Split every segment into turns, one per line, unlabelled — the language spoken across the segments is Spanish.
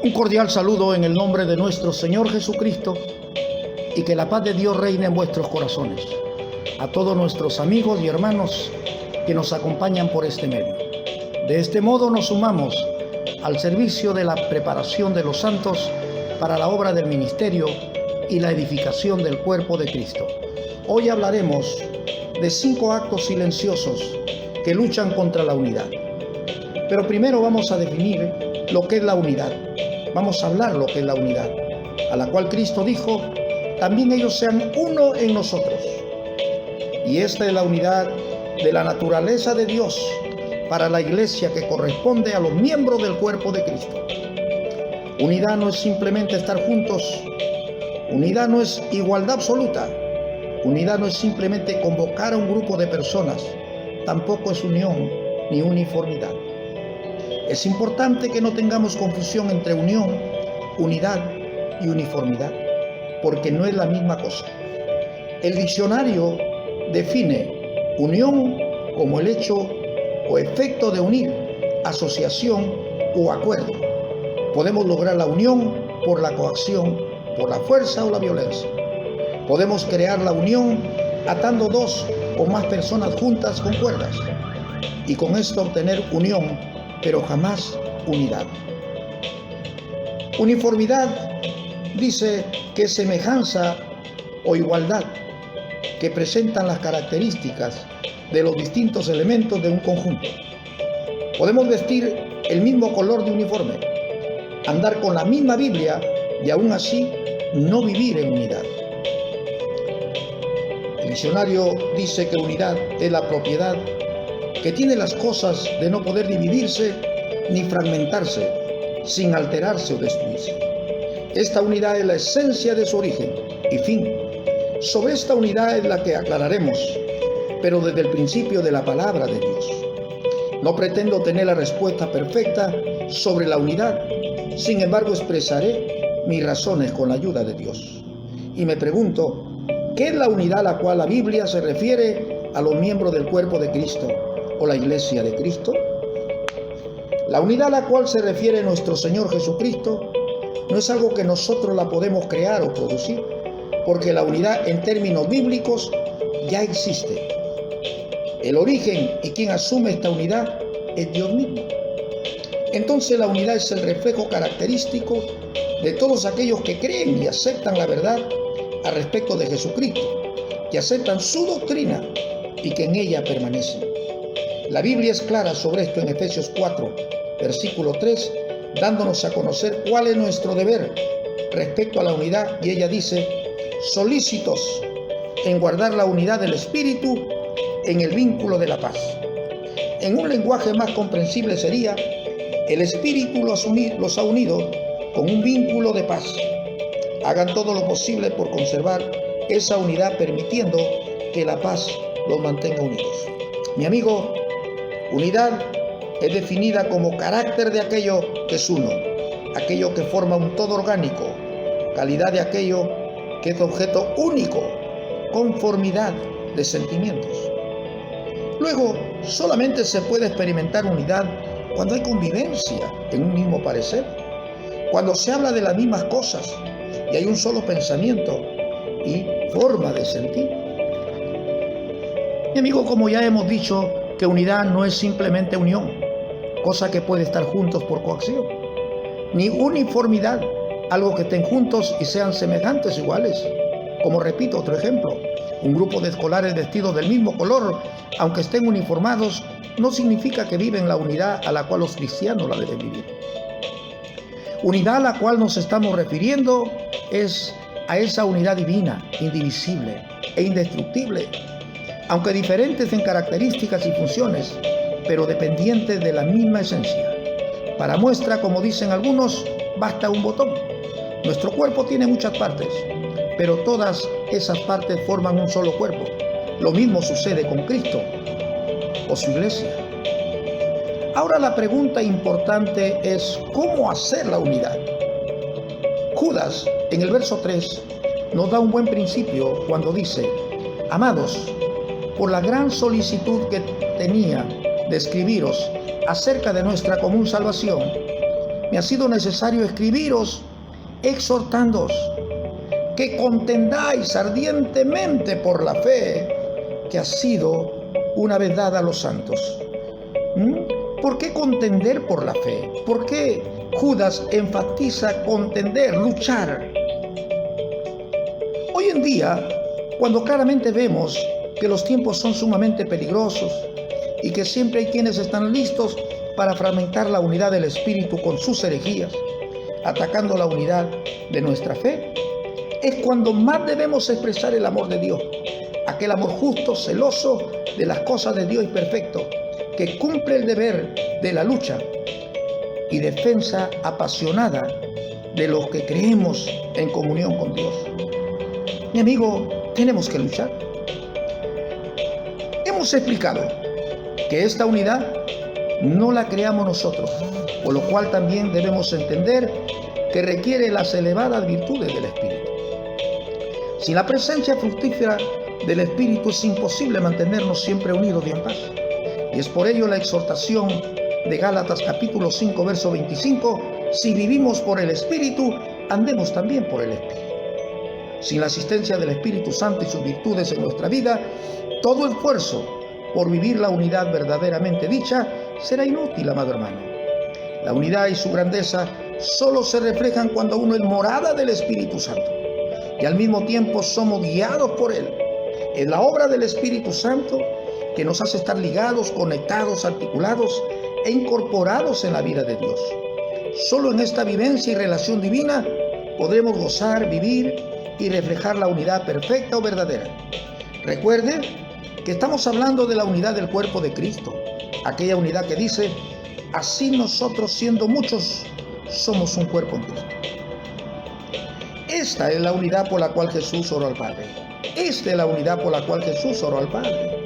Un cordial saludo en el nombre de nuestro Señor Jesucristo y que la paz de Dios reine en vuestros corazones. A todos nuestros amigos y hermanos que nos acompañan por este medio. De este modo nos sumamos al servicio de la preparación de los santos para la obra del ministerio y la edificación del cuerpo de Cristo. Hoy hablaremos de 5 actos silenciosos que luchan contra la unidad. Pero primero vamos a definir lo que es la unidad. Vamos a hablar lo que es la unidad, a la cual Cristo dijo, también ellos sean uno en nosotros. Y esta es la unidad de la naturaleza de Dios para la iglesia que corresponde a los miembros del cuerpo de Cristo. Unidad no es simplemente estar juntos. Unidad no es igualdad absoluta. Unidad no es simplemente convocar a un grupo de personas. Tampoco es unión ni uniformidad. Es importante que no tengamos confusión entre unión, unidad y uniformidad, porque no es la misma cosa. El diccionario define unión como el hecho o efecto de unir, asociación o acuerdo. Podemos lograr la unión por la coacción, por la fuerza o la violencia. Podemos crear la unión atando 2 o más personas juntas con cuerdas y con esto obtener unión, pero jamás unidad. Uniformidad dice que es semejanza o igualdad que presentan las características de los distintos elementos de un conjunto. Podemos vestir el mismo color de uniforme, andar con la misma Biblia y aún así no vivir en unidad. El diccionario dice que unidad es la propiedad que tiene las cosas de no poder dividirse ni fragmentarse sin alterarse o destruirse. Esta unidad es la esencia de su origen y fin. Sobre esta unidad es la que aclararemos, pero desde el principio de la palabra de Dios. No pretendo tener la respuesta perfecta sobre la unidad, sin embargo expresaré mis razones con la ayuda de Dios. Y me pregunto, ¿qué es la unidad a la cual la Biblia se refiere a los miembros del cuerpo de Cristo o la iglesia de Cristo? La unidad a la cual se refiere nuestro Señor Jesucristo no es algo que nosotros la podemos crear o producir, porque la unidad en términos bíblicos ya existe. El origen y quien asume esta unidad es Dios mismo. Entonces la unidad es el reflejo característico de todos aquellos que creen y aceptan la verdad al respecto de Jesucristo, que aceptan su doctrina y que en ella permanecen. La Biblia es clara sobre esto en Efesios 4, versículo 3, dándonos a conocer cuál es nuestro deber respecto a la unidad, y ella dice, solícitos en guardar la unidad del Espíritu en el vínculo de la paz. En un lenguaje más comprensible sería, el Espíritu los ha unido con un vínculo de paz. Hagan todo lo posible por conservar esa unidad, permitiendo que la paz los mantenga unidos. Mi amigo, unidad es definida como carácter de aquello que es uno, aquello que forma un todo orgánico, calidad de aquello que es objeto único, conformidad de sentimientos. Luego, solamente se puede experimentar unidad cuando hay convivencia en un mismo parecer, cuando se habla de las mismas cosas y hay un solo pensamiento y forma de sentir. Mi amigo, como ya hemos dicho, que unidad no es simplemente unión, cosa que puede estar juntos por coacción, ni uniformidad, algo que estén juntos y sean semejantes, iguales. Como repito, otro ejemplo, un grupo de escolares vestidos del mismo color, aunque estén uniformados, no significa que viven la unidad a la cual los cristianos la deben vivir. Unidad a la cual nos estamos refiriendo es a esa unidad divina, indivisible e indestructible, aunque diferentes en características y funciones, pero dependientes de la misma esencia. Para muestra, como dicen algunos, basta un botón. Nuestro cuerpo tiene muchas partes, pero todas esas partes forman un solo cuerpo. Lo mismo sucede con Cristo o su iglesia. Ahora la pregunta importante es, ¿cómo hacer la unidad? Judas, en el verso 3, nos da un buen principio cuando dice, amados, por la gran solicitud que tenía de escribiros acerca de nuestra común salvación, me ha sido necesario escribiros, exhortándoos que contendáis ardientemente por la fe que ha sido una vez dada a los santos. ¿Por qué contender por la fe? ¿Por qué Judas enfatiza contender, luchar? Hoy en día, cuando claramente vemos que los tiempos son sumamente peligrosos y que siempre hay quienes están listos para fragmentar la unidad del Espíritu con sus herejías, atacando la unidad de nuestra fe, es cuando más debemos expresar el amor de Dios, aquel amor justo, celoso de las cosas de Dios y perfecto, que cumple el deber de la lucha y defensa apasionada de los que creemos en comunión con Dios. Mi amigo, tenemos que luchar. Hemos explicado que esta unidad no la creamos nosotros, por lo cual también debemos entender que requiere las elevadas virtudes del Espíritu. Sin la presencia fructífera del Espíritu es imposible mantenernos siempre unidos y en paz. Y es por ello la exhortación de Gálatas capítulo 5, verso 25, si vivimos por el Espíritu, andemos también por el Espíritu. Sin la asistencia del Espíritu Santo y sus virtudes en nuestra vida, todo esfuerzo por vivir la unidad verdaderamente dicha será inútil, amado hermano. La unidad y su grandeza solo se reflejan cuando uno es morada del Espíritu Santo y al mismo tiempo somos guiados por Él. Es la obra del Espíritu Santo que nos hace estar ligados, conectados, articulados e incorporados en la vida de Dios. Solo en esta vivencia y relación divina podremos gozar, vivir y reflejar la unidad perfecta o verdadera. Recuerde que estamos hablando de la unidad del cuerpo de Cristo, aquella unidad que dice, así nosotros siendo muchos, somos un cuerpo en Cristo. Esta es la unidad por la cual Jesús oró al Padre. Esta es la unidad por la cual Jesús oró al Padre.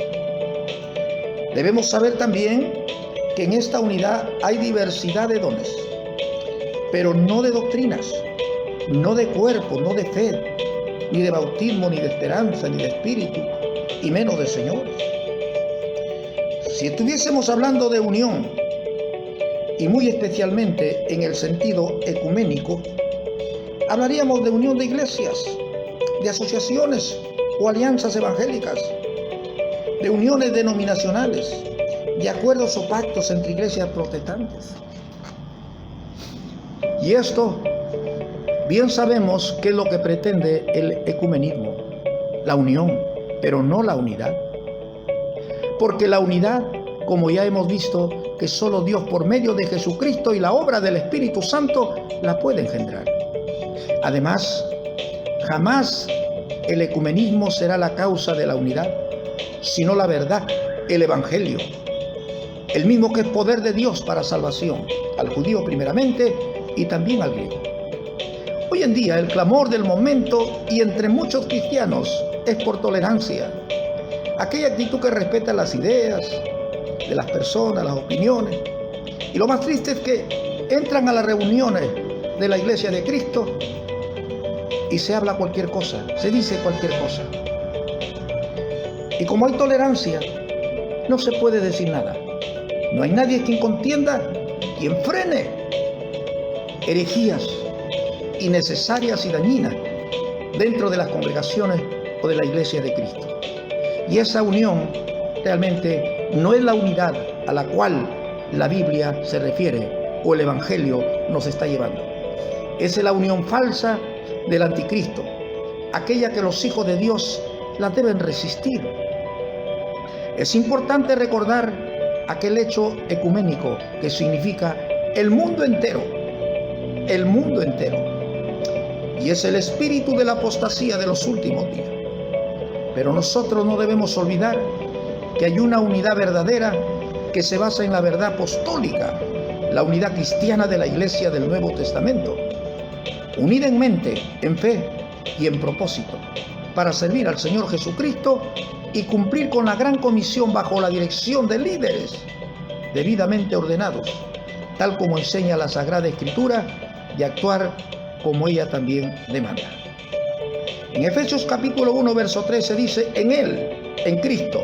Debemos saber también que en esta unidad hay diversidad de dones, pero no de doctrinas, no de cuerpo, no de fe, ni de bautismo, ni de esperanza, ni de espíritu, y menos de señores. Si estuviésemos hablando de unión, y muy especialmente en el sentido ecuménico, hablaríamos de unión de iglesias, de asociaciones o alianzas evangélicas, de uniones denominacionales, de acuerdos o pactos entre iglesias protestantes. Y esto, bien sabemos que es lo que pretende el ecumenismo, la unión, pero no la unidad. Porque la unidad, como ya hemos visto, que solo Dios por medio de Jesucristo y la obra del Espíritu Santo la puede engendrar. Además, jamás el ecumenismo será la causa de la unidad, sino la verdad, el Evangelio, el mismo que es poder de Dios para salvación, al judío primeramente y también al griego. Hoy en día el clamor del momento y entre muchos cristianos es por tolerancia, aquella actitud que respeta las ideas de las personas, las opiniones. Y lo más triste es que entran a las reuniones de la Iglesia de Cristo y se habla cualquier cosa, se dice cualquier cosa. Y como hay tolerancia, no se puede decir nada. No hay nadie quien contienda, quien frene herejías innecesarias y dañinas dentro de las congregaciones o de la Iglesia de Cristo. Y esa unión realmente no es la unidad a la cual la Biblia se refiere o el Evangelio nos está llevando. Es la unión falsa del anticristo, aquella que los hijos de Dios la deben resistir. Es importante recordar aquel hecho ecuménico que significa el mundo entero, el mundo entero. Y es el espíritu de la apostasía de los últimos días. Pero nosotros no debemos olvidar que hay una unidad verdadera que se basa en la verdad apostólica, la unidad cristiana de la Iglesia del Nuevo Testamento, unida en mente, en fe y en propósito, para servir al Señor Jesucristo y cumplir con la gran comisión bajo la dirección de líderes debidamente ordenados, tal como enseña la Sagrada Escritura, y actuar como ella también demanda. En Efesios capítulo 1, verso 13 dice, en Él, en Cristo,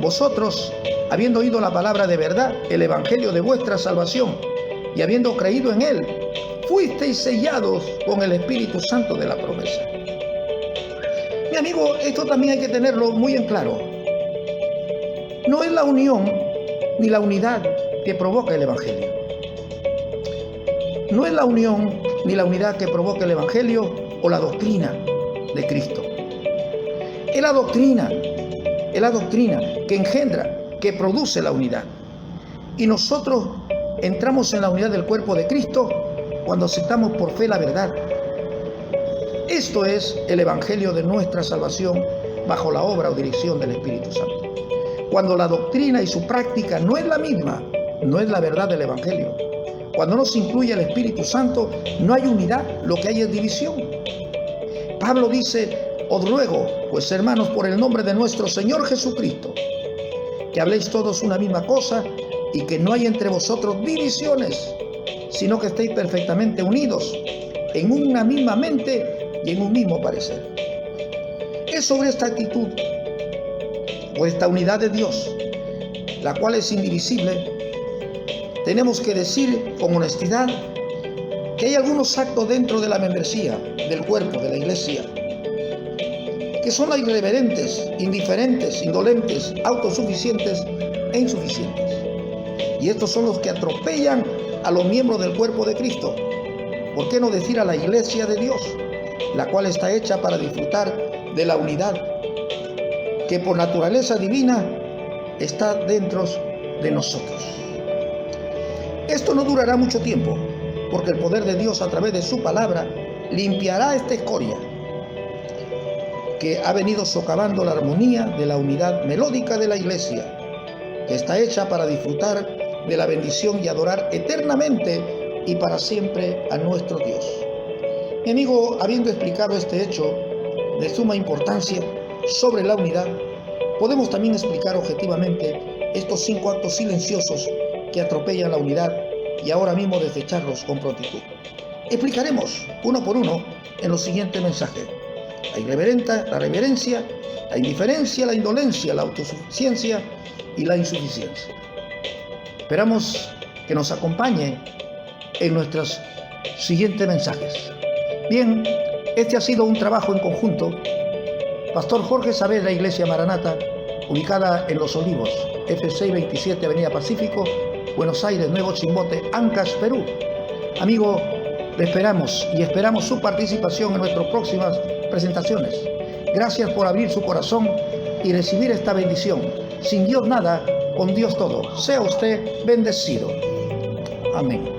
vosotros, habiendo oído la palabra de verdad, el evangelio de vuestra salvación, y habiendo creído en Él, fuisteis sellados con el Espíritu Santo de la promesa. Mi amigo, esto también hay que tenerlo muy en claro. No es la unión ni la unidad que provoca el Evangelio. No es la unión ni la unidad que provoca el Evangelio o la doctrina de Cristo. Es la doctrina que engendra, que produce la unidad. Y nosotros entramos en la unidad del cuerpo de Cristo cuando aceptamos por fe la verdad. Esto es el Evangelio de nuestra salvación bajo la obra o dirección del Espíritu Santo. Cuando la doctrina y su práctica no es la misma, no es la verdad del Evangelio. Cuando no se incluye el Espíritu Santo, no hay unidad, lo que hay es división. Pablo dice: os ruego, pues hermanos, por el nombre de nuestro Señor Jesucristo, que habléis todos una misma cosa y que no hay entre vosotros divisiones, sino que estéis perfectamente unidos en una misma mente y en un mismo parecer. Es sobre esta actitud o esta unidad de Dios, la cual es indivisible, tenemos que decir con honestidad que hay algunos actos dentro de la membresía, del cuerpo, de la iglesia, que son irreverentes, indiferentes, indolentes, autosuficientes e insuficientes. Y estos son los que atropellan a los miembros del cuerpo de Cristo. ¿Por qué no decir a la iglesia de Dios, la cual está hecha para disfrutar de la unidad que por naturaleza divina está dentro de nosotros? Esto no durará mucho tiempo, porque el poder de Dios a través de su palabra limpiará esta escoria que ha venido socavando la armonía de la unidad melódica de la iglesia, que está hecha para disfrutar de la bendición y adorar eternamente y para siempre a nuestro Dios. Mi amigo, habiendo explicado este hecho de suma importancia sobre la unidad, podemos también explicar objetivamente estos 5 actos silenciosos que atropellan la unidad y ahora mismo desecharlos con prontitud. Explicaremos uno por uno en los siguientes mensajes: la reverencia, la indiferencia, la indolencia, la autosuficiencia y la insuficiencia. Esperamos que nos acompañe en nuestros siguientes mensajes. Bien, este ha sido un trabajo en conjunto. Pastor Jorge Saavedra, Iglesia Maranata, ubicada en Los Olivos, F627, Avenida Pacífico, Buenos Aires, Nuevo Chimbote, Ancash, Perú. Amigo, le esperamos y esperamos su participación en nuestras próximas presentaciones. Gracias por abrir su corazón y recibir esta bendición. Sin Dios nada, con Dios todo. Sea usted bendecido. Amén.